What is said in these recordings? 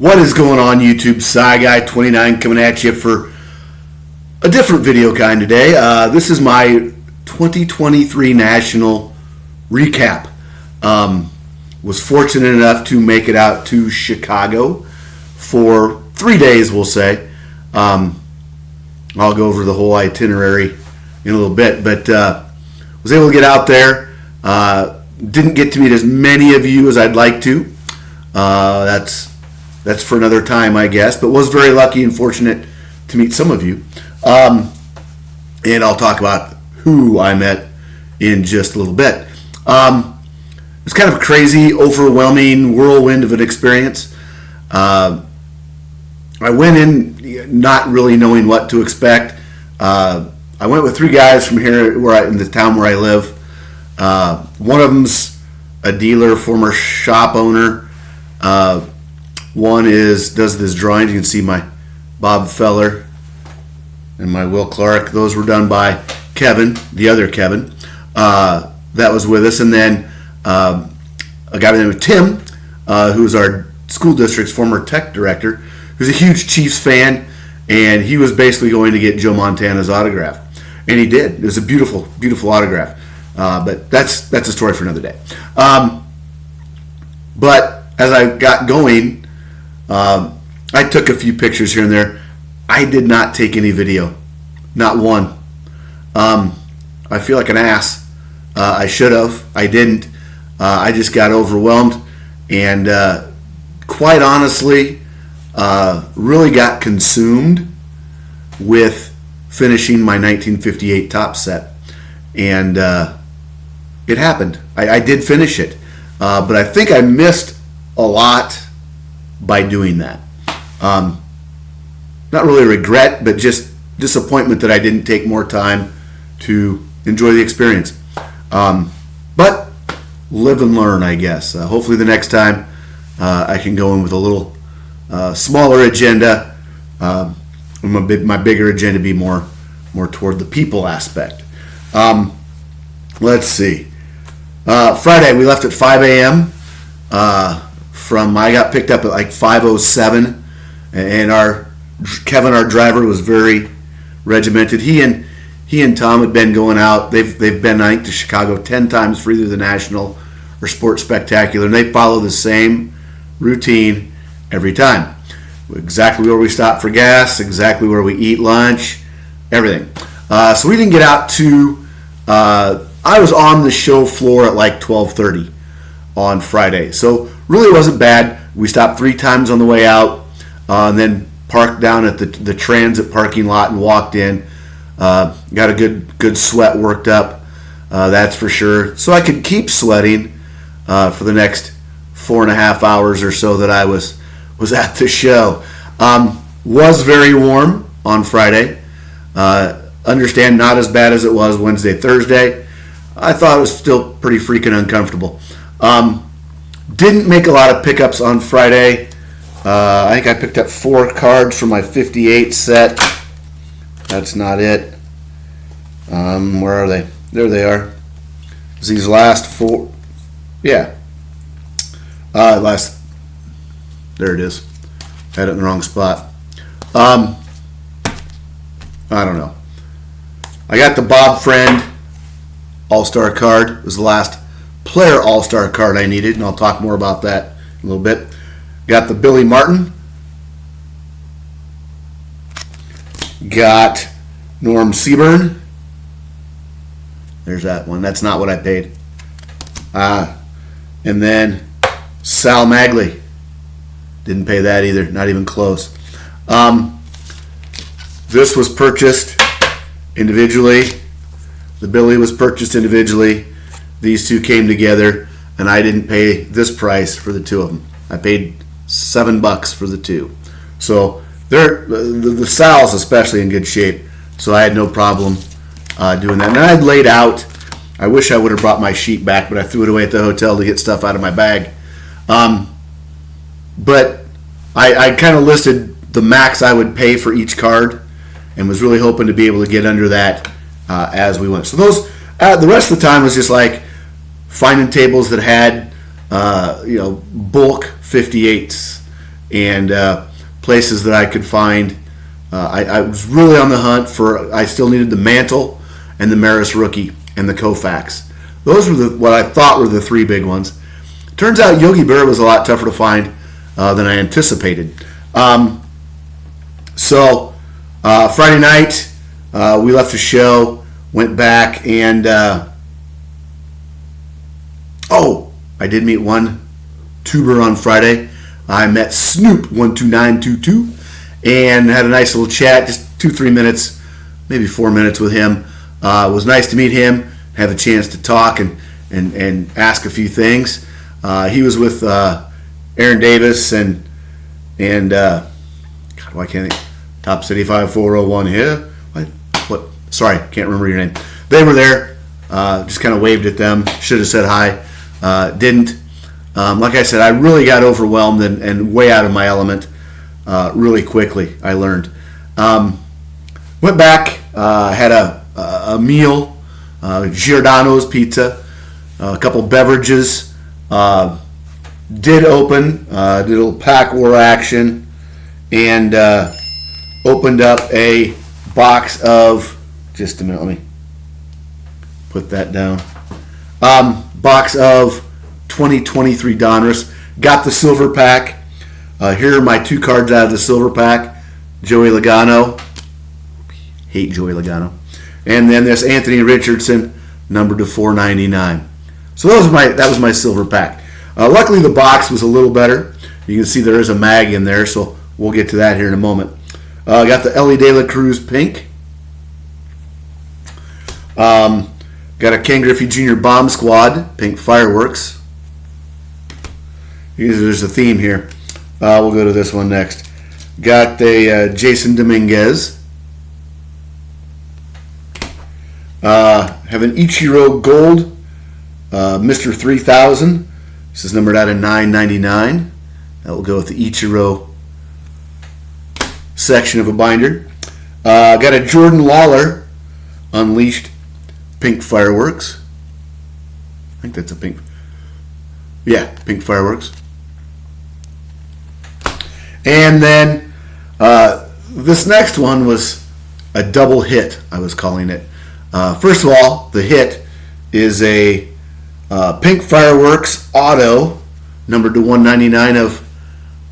What is going on, YouTube? SciGuy29 coming at you for a different video kind today. This is my 2023 National recap. Was fortunate enough to make it out to Chicago for 3 days, we'll say. I'll go over the whole itinerary in a little bit, but was able to get out there. Didn't get to meet as many of you as I'd like to. That's for another time, I guess, but was very lucky and fortunate to meet some of you. And I'll talk about who I met in just a little bit. It's kind of a crazy, overwhelming whirlwind of an experience. I went in not really knowing what to expect. I went with 3 guys from here in the town where I live. One of them's a dealer, former shop owner. One does this drawing. You can see my Bob Feller and my Will Clark. Those were done by Kevin, the other Kevin. That was with us. And then a guy by the name of Tim, who's our school district's former tech director, who's a huge Chiefs fan, and he was basically going to get Joe Montana's autograph. And he did. It was a beautiful, beautiful autograph. But that's a story for another day. But as I got going, I took a few pictures here and there. I did not take any video. Not one. I feel like an ass. I should have. I didn't. I just got overwhelmed and quite honestly really got consumed with finishing my 1958 top set. And it happened. I did finish it. But I think I missed a lot by doing that. Not really regret, but just disappointment that I didn't take more time to enjoy the experience. But live and learn, I guess. Hopefully the next time I can go in with a little smaller agenda. My bigger agenda be more toward the people aspect. Let's see. Friday we left at 5 a.m. I got picked up at like 5:07, and Kevin, our driver, was very regimented. He and Tom had been going out. They've been, I think, to Chicago 10 times for either the National or Sports Spectacular, and they follow the same routine every time. Exactly where we stop for gas, exactly where we eat lunch, everything. So we didn't get out to. I was on the show floor at like 12:30 on Friday, so really wasn't bad. We stopped 3 times on the way out, and then parked down at the transit parking lot and walked in. Got a good sweat worked up, that's for sure. So I could keep sweating for the next 4.5 hours or so that I was at the show. Was very warm on Friday. Understand not as bad as it was Wednesday, Thursday. I thought it was still pretty freaking uncomfortable. Didn't make a lot of pickups on Friday. I think I picked up 4 cards for my 58 set. That's not it. Where are they? There they are. These last 4. Yeah. There it is. Had it in the wrong spot. I don't know. I got the Bob Friend All-Star card. It was the last player All-Star card I needed, and I'll talk more about that in a little bit. Got the Billy Martin. Got Norm Seaburn. There's that one. That's not what I paid. And then Sal Magley. Didn't pay that either. Not even close. This was purchased individually. The Billy was purchased individually. These 2 came together, and I didn't pay this price for the 2 of them. I paid $7 for the 2. So the Sal's especially in good shape. So I had no problem doing that. And I had laid out. I wish I would have brought my sheet back, but I threw it away at the hotel to get stuff out of my bag. But I kind of listed the max I would pay for each card, and was really hoping to be able to get under that as we went. So those the rest of the time was just like finding tables that had bulk 58s and places that I could find. I was really on the hunt for. I still needed the Mantle and the Maris Rookie and the Koufax. Those were what I thought were the three big ones. Turns out Yogi Berra was a lot tougher to find than I anticipated. So Friday night we left the show, went back, and I did meet one tuber on Friday. I met Snoop 12922 and had a nice little chat, just 2-3 minutes, maybe 4 minutes with him. It was nice to meet him, have a chance to talk and ask a few things. He was with Aaron Davis and God, why can't I? Top City 5401 here. What? Sorry, can't remember your name. They were there. Just kind of waved at them. Should have said hi. Didn't. Like I said, I really got overwhelmed and way out of my element really quickly, I learned. Went back, had a meal, Giordano's pizza, a couple beverages. Did open, did a little pack war action, and opened up a box of, just a minute, let me put that down. Box of 2023 Donruss. Got the silver pack. Here are my 2 cards out of the silver pack. Joey Logano. Hate Joey Logano. And then there's Anthony Richardson, numbered to 499. So that was my silver pack. Luckily the box was a little better. You can see there is a mag in there, so we'll get to that here in a moment. Got the Elly De La Cruz pink. Got a Ken Griffey Jr. Bomb Squad pink fireworks. There's a theme here. We'll go to this one next. Got the Jason Dominguez. Have an Ichiro Gold Mr. 3000. This is numbered out of 999. That will go with the Ichiro section of a binder. Got a Jordan Lawler Unleashed pink fireworks. I think that's a pink. Yeah, pink fireworks. And then this next one was a double hit, I was calling it. First of all, the hit is a pink fireworks auto, numbered to 199 of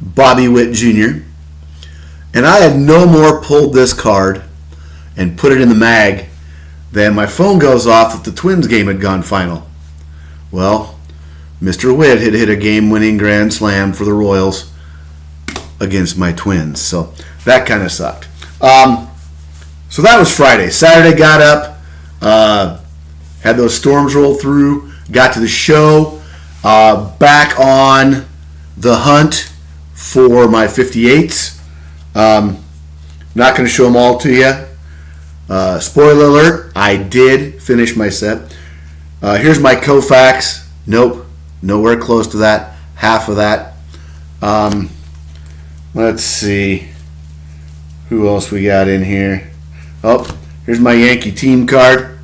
Bobby Witt Jr. And I had no more pulled this card and put it in the mag than my phone goes off that the Twins game had gone final. Well, Mr. Witt had hit a game-winning grand slam for the Royals against my Twins. So that kind of sucked. So that was Friday. Saturday got up, had those storms roll through, got to the show, back on the hunt for my 58s. Not going to show them all to you. Spoiler alert, I did finish my set. Here's my Koufax. Nope, nowhere close to that. Half of that. Let's see. Who else we got in here? Oh, here's my Yankee team card.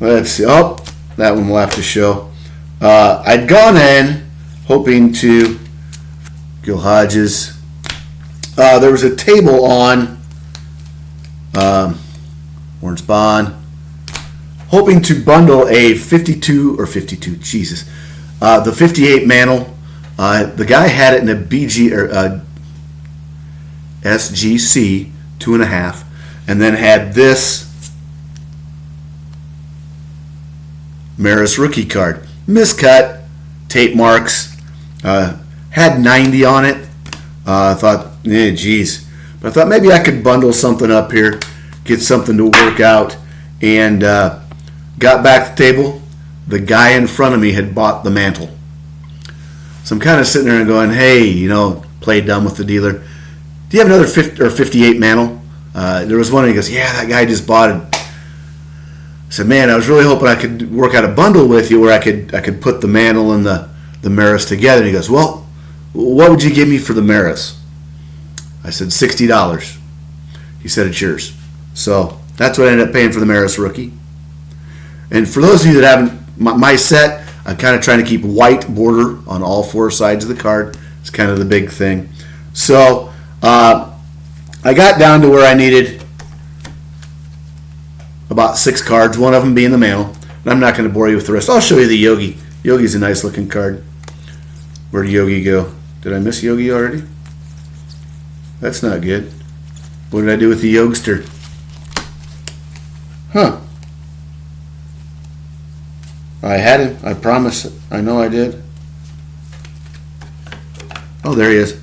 Let's see. Oh, that one will have to show. I'd gone in hoping to Gil Hodges. There was a table on Orange Bond, hoping to bundle a 52, Jesus, the 58 Mantle. The guy had it in a BG or SGC 2.5, and then had this Maris rookie card, miscut, tape marks, had 90 on it. I thought, geez. But I thought maybe I could bundle something up here, get something to work out, and got back to the table. The guy in front of me had bought the Mantle. So I'm kind of sitting there and going, hey, play dumb with the dealer. Do you have another 58 Mantle? There was one, and he goes, yeah, that guy just bought it. I said, man, I was really hoping I could work out a bundle with you where I could put the Mantle and the Maris together. And he goes, well, what would you give me for the Maris? I said, $60. He said, it's yours. So that's what I ended up paying for the Maris rookie. And for those of you that haven't, my set, I'm kind of trying to keep white border on all four sides of the card. It's kind of the big thing. So I got down to where I needed about 6 cards, one of them being the mantle. And I'm not going to bore you with the rest. I'll show you the Yogi. Yogi's a nice looking card. Where'd Yogi go? Did I miss Yogi already? That's not good. What did I do with the Yogster? Huh. I had him. I promise. I know I did. Oh, there he is.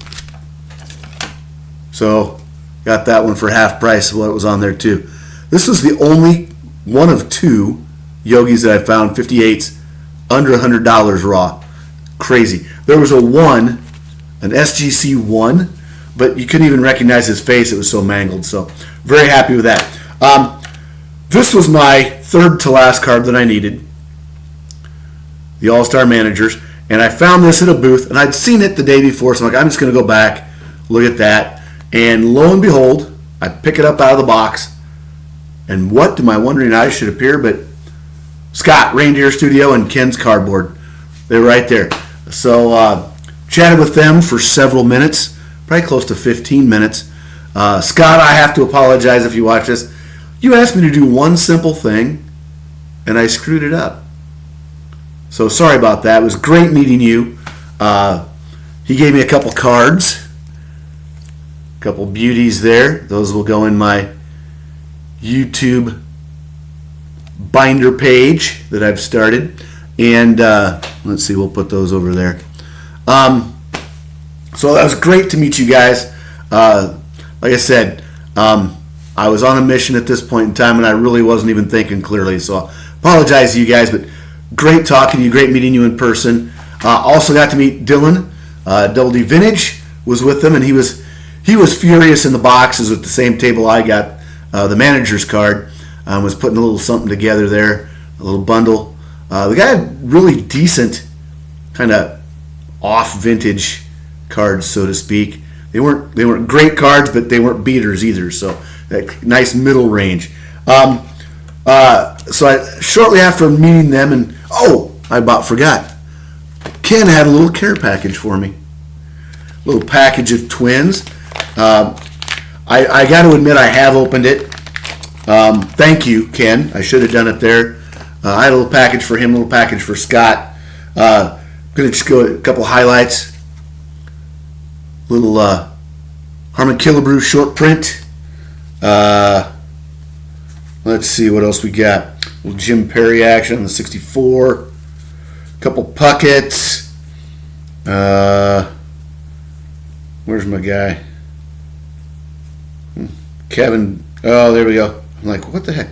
So, got that one for half price of what was on there too. This was the only one of 2 Yogis that I found, 58s, under $100 raw. Crazy. There was an SGC 1, but you couldn't even recognize his face. It was so mangled. So, very happy with that. This was my third to last card that I needed. The All-Star Managers. And I found this at a booth, and I'd seen it the day before, so I'm like, I'm just going to go back, look at that. And lo and behold, I pick it up out of the box, and what do my wondering eyes should appear but Scott, Reindeer Studio, and Ken's Cardboard. They're right there. So chatted with them for several minutes, probably close to 15 minutes. Scott, I have to apologize if you watch this. You asked me to do one simple thing, and I screwed it up. So sorry about that. It was great meeting you. He gave me a couple cards, a couple beauties there. Those will go in my YouTube binder page that I've started. And let's see, we'll put those over there. So that was great to meet you guys. Like I said, I was on a mission at this point in time, and I really wasn't even thinking clearly. So I apologize to you guys, but great talking to you, great meeting you in person. Also got to meet Dylan. Double D Vintage was with them, and he was furious in the boxes with the same table I got the manager's card. Was putting a little something together there, a little bundle. The guy had really decent, kind of off vintage cards, so to speak. They weren't great cards, but they weren't beaters either. So that nice middle range. So shortly after meeting them, and I about forgot. Ken had a little care package for me. A little package of twins. I got to admit I have opened it. Thank you, Ken. I should have done it there. I had a little package for him, a little package for Scott. Going to just go a couple highlights. Little Harmon Killebrew short print. Let's see what else we got. A little Jim Perry action on the 64. A couple Puckets. Where's my guy? Kevin. Oh, there we go. I'm like, what the heck?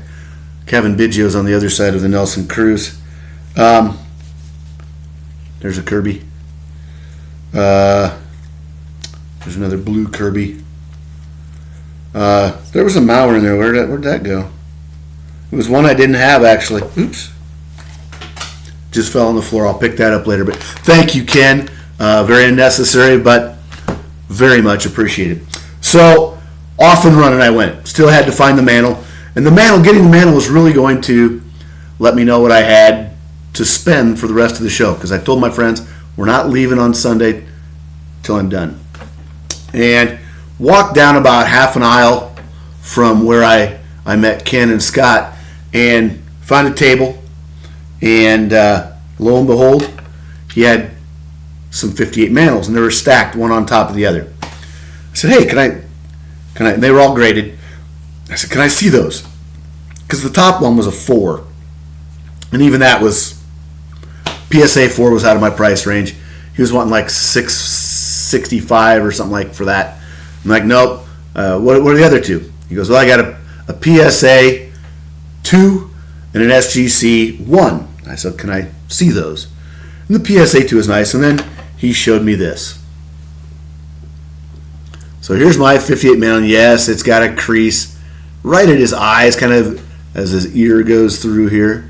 Kevin Biggio's on the other side of the Nelson Cruz. There's a Kirby. There's another blue Kirby. There was a Mauer in there. Where'd that go? It was one I didn't have, actually. Oops. Just fell on the floor. I'll pick that up later. But thank you, Ken. Very unnecessary, but very much appreciated. So off and running I went. Still had to find the mantle. And getting the mantle was really going to let me know what I had to spend for the rest of the show. Because I told my friends, we're not leaving on Sunday till I'm done. And walked down about half an aisle from where I met Ken and Scott and found a table. And lo and behold, he had some 58 mantles, and they were stacked one on top of the other. I said, hey, can I? And they were all graded. I said, can I see those? Because the top one was a 4. And even that was, PSA 4 was out of my price range. He was wanting like $665 or something like for that. I'm like, nope. What are the other two? He goes, well, I got a PSA 2 and an SGC 1. I said, can I see those? And the PSA 2 is nice. And then he showed me this. So here's my 58 mantle. Yes, it's got a crease right at his eyes, kind of as his ear goes through here,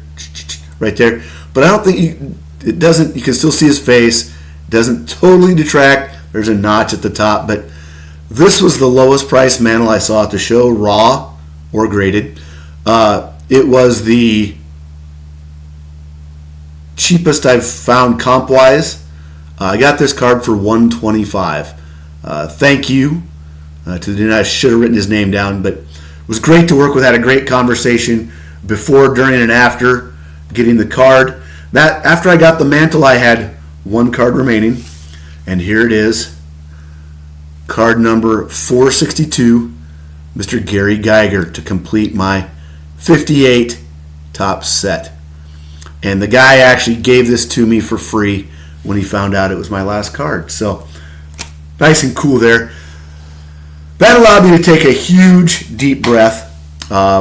right there. But I don't think it doesn't. You can still see his face. It doesn't totally detract. There's a notch at the top, but this was the lowest price mantle I saw at the show, raw or graded. It was the cheapest I've found comp-wise. I got this card for $125. Thank you to the dude. I should have written his name down, but it was great to work with. Had a great conversation before, during, and after getting the card. That after I got the mantle, I had one card remaining, and here it is. Card number 462, Mr. Gary Geiger, to complete my 58 top set. And the guy actually gave this to me for free when he found out it was my last card. So, nice and cool there. That allowed me to take a huge deep breath,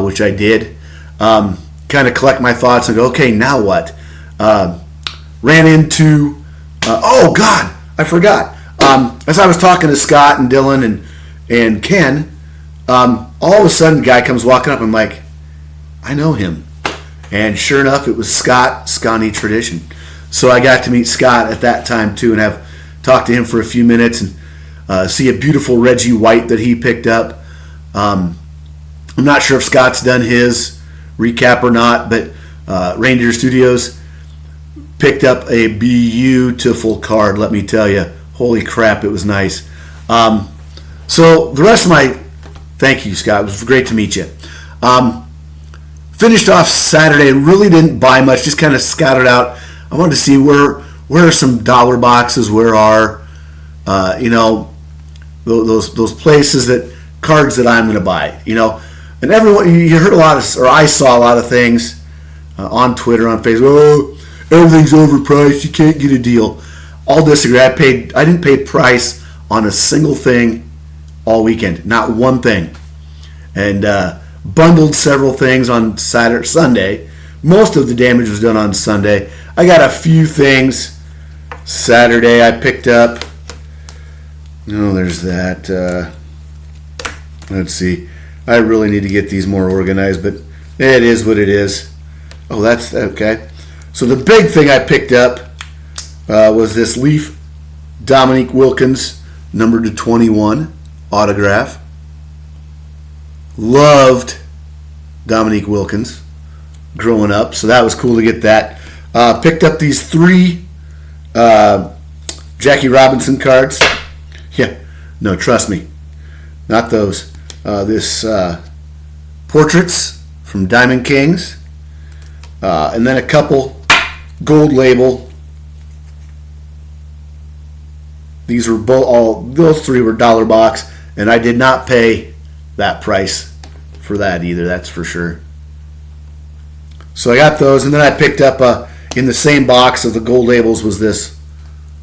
which I did. Kind of collect my thoughts and go, okay, now what? Ran into, oh God, I forgot. As I was talking to Scott and Dylan and Ken, all of a sudden a guy comes walking up. I'm like, I know him. And sure enough, it was Scott, Scotty Tradition. So I got to meet Scott at that time too and have talked to him for a few minutes and see a beautiful Reggie White that he picked up. I'm not sure if Scott's done his recap or not, but Reindeer Studios picked up a beautiful card, let me tell you. Holy crap, it was nice. So the rest of my, thank you, Scott. It was great to meet you. Finished off Saturday, really didn't buy much, just kind of scouted out. I wanted to see where are some dollar boxes, where are, those places that, cards that I'm going to buy, And everyone, you heard a lot of, or I saw a lot of things on Twitter, on Facebook. Oh, everything's overpriced. You can't get a deal. I'll disagree. I didn't pay price on a single thing all weekend. Not one thing. And bundled several things on Sunday. Most of the damage was done on Sunday. I got a few things Saturday. I picked up. Oh, there's that. Let's see. I really need to get these more organized, but it is what it is. Oh, that's okay. So the big thing I picked up was this Leaf Dominique Wilkins, numbered to 21, autograph. Loved Dominique Wilkins growing up, so that was cool to get that. Picked up these 3 Jackie Robinson cards. Yeah, no, trust me, not those. This portraits from Diamond Kings, and then a couple gold label. These were those 3 were dollar box, and I did not pay that price for that either. That's for sure. So I got those, and then I picked up in the same box of the gold labels was this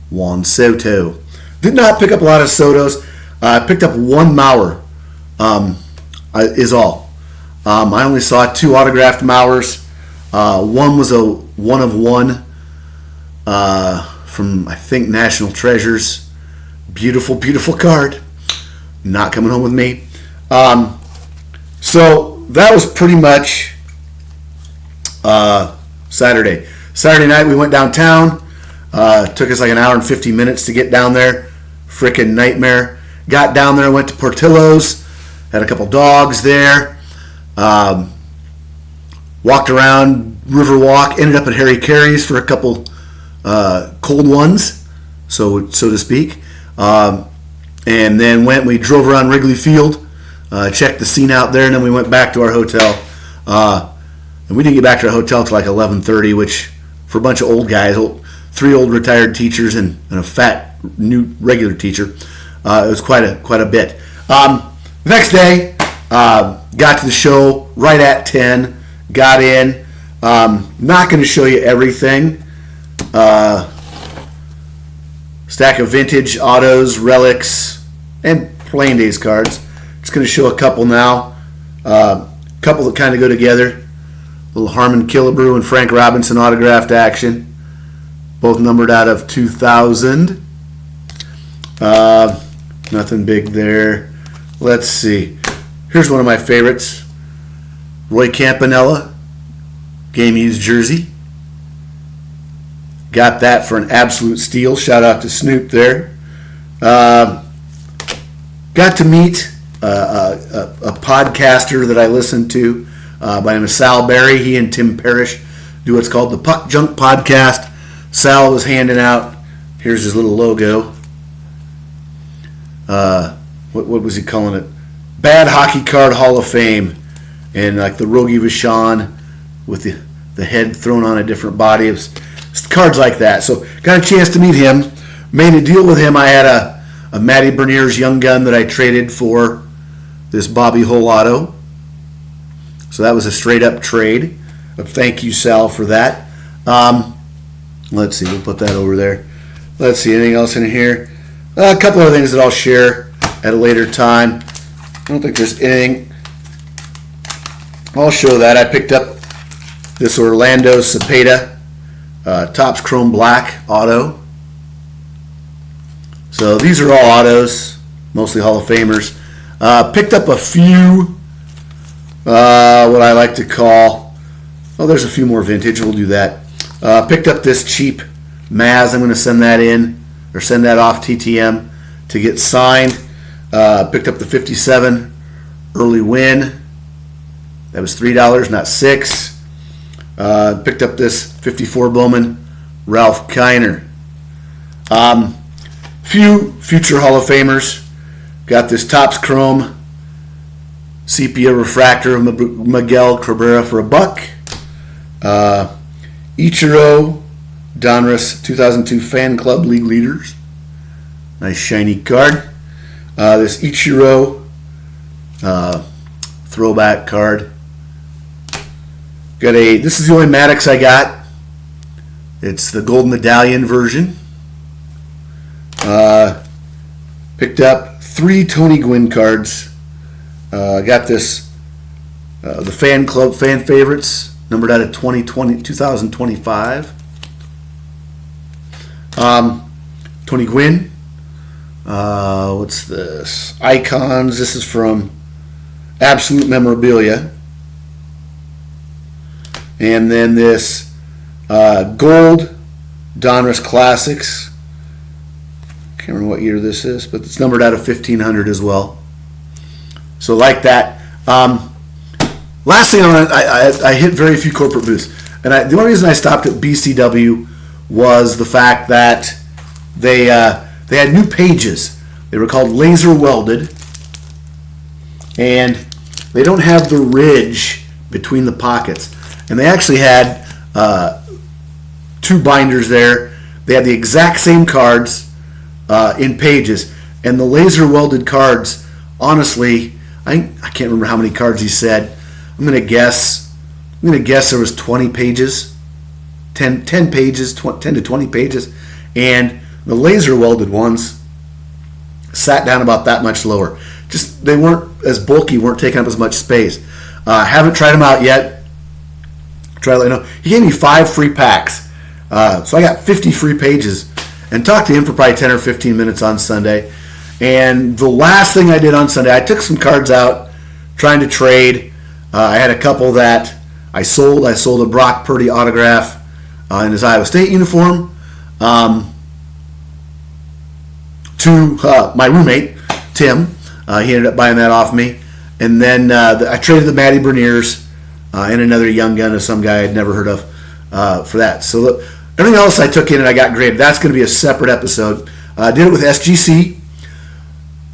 Juan Soto. Did not pick up a lot of Sotos. I picked up 1 Mauer. Is all. I only saw 2 autographed Mauers. One was a 1 of 1 from, I think, National Treasures. Beautiful, beautiful card. Not coming home with me. So that was pretty much Saturday. Saturday night we went downtown. Took us like an hour and 50 minutes to get down there. Frickin' nightmare. Got down there, went to Portillo's. Had a couple dogs there. Walked around Riverwalk. Ended up at Harry Carey's for a couple cold ones, so to speak. And then we drove around Wrigley Field, checked the scene out there, and then we went back to our hotel. And we didn't get back to our hotel till like 11:30, which for a bunch of old guys, 3 old retired teachers and a fat new regular teacher, it was quite a bit. Next day, got to the show right at 10. Got in. Not going to show you everything. Stack of vintage autos, relics, and playing days cards. Just going to show a couple now. Couple that kind of go together. Little Harmon Killebrew and Frank Robinson autographed action. Both numbered out of 2000. Nothing big there. Let's see. Here's one of my favorites. Roy Campanella. Game used jersey. Got that for an absolute steal. Shout out to Snoop there. Got to meet a podcaster that I listened to by the name of Sal Berry. He and Tim Parrish do what's called the Puck Junk Podcast. Sal was handing out, here's his little logo. What was he calling it? Bad Hockey Card Hall of Fame. And like the Rogie Vachon with the head thrown on a different body. It was cards like that. So got a chance to meet him. Made a deal with him. I had a Matty Beniers Young Gun that I traded for this Bobby Hull auto. So that was a straight up trade. Thank you, Sal, for that. Let's see. We'll put that over there. Let's see. Anything else in here? A couple of things that I'll share at a later time. I don't think there's anything. I'll show that. I picked up this Orlando Cepeda Topps Chrome Black auto. So these are all autos, mostly Hall of Famers. Picked up a few, what I like to call, there's a few more vintage. We'll do that. Picked up this cheap Maz. I'm going to send that in, or send that off TTM to get signed. Picked up the 57 early win. That was $3, not $6. Picked up this 54 Bowman Ralph Kiner. Few future Hall of Famers. Got this Topps Chrome Sepia Refractor of Miguel Cabrera for $1. Ichiro Donruss 2002 Fan Club League Leaders. Nice shiny card. This Ichiro throwback card. This is the only Maddox I got. It's the gold medallion version. Picked up 3 Tony Gwynn cards. Got this, the Fan Club Fan Favorites, numbered out of 2025. Tony Gwynn. What's this? Icons. This is from Absolute Memorabilia. And then this gold Donruss Classics. Can't remember what year this is, but it's numbered out of 1500 as well. So like that. Last thing I hit very few corporate booths, and the only reason I stopped at BCW was the fact that they had new pages. They were called laser welded, and they don't have the ridge between the pockets. And they actually had 2 binders there. They had the exact same cards in pages, and the laser welded cards. Honestly, I can't remember how many cards he said. I'm gonna guess there was 20 pages, 10 pages, 10 to 20 pages, and the laser welded ones sat down about that much lower. Just they weren't as bulky, weren't taking up as much space. Haven't tried them out yet. Try to let you know. He gave me 5 free packs, so I got 50 free pages, and talked to him for probably 10 or 15 minutes on Sunday. And the last thing I did on Sunday, I took some cards out, trying to trade. I had a couple that I sold. I sold a Brock Purdy autograph in his Iowa State uniform to my roommate, Tim. He ended up buying that off me. And then I traded the Matty Beniers and another young gun of some guy I'd never heard of for that. So everything else I took in and I got graded. That's going to be a separate episode. I did it with SGC.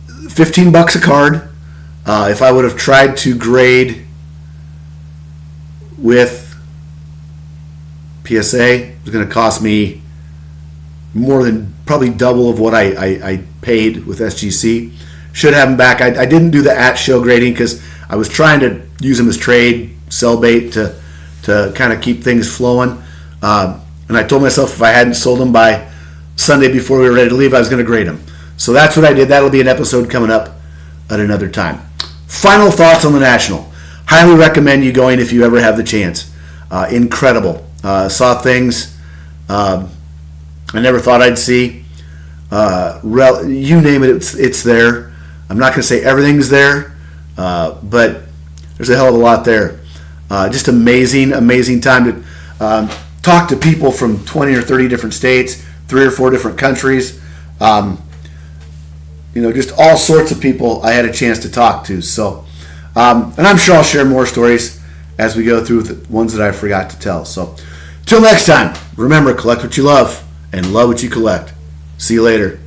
$15 a card. If I would have tried to grade with PSA, it was going to cost me more than probably double of what I paid with SGC. Should have them back. I didn't do the at-show grading because I was trying to use them as trade, sell bait to kind of keep things flowing. And I told myself if I hadn't sold them by Sunday before we were ready to leave, I was going to grade them. So that's what I did. That'll be an episode coming up at another time. Final thoughts on the National. Highly recommend you going if you ever have the chance. Incredible. Saw things I never thought I'd see. You name it, it's there. I'm not going to say everything's there, but there's a hell of a lot there. Just amazing time to talk to people from 20 or 30 different states, 3 or 4 different countries. Just all sorts of people I had a chance to talk to. So, and I'm sure I'll share more stories as we go through the ones that I forgot to tell. So, Till next time, remember, collect what you love and love what you collect. See you later.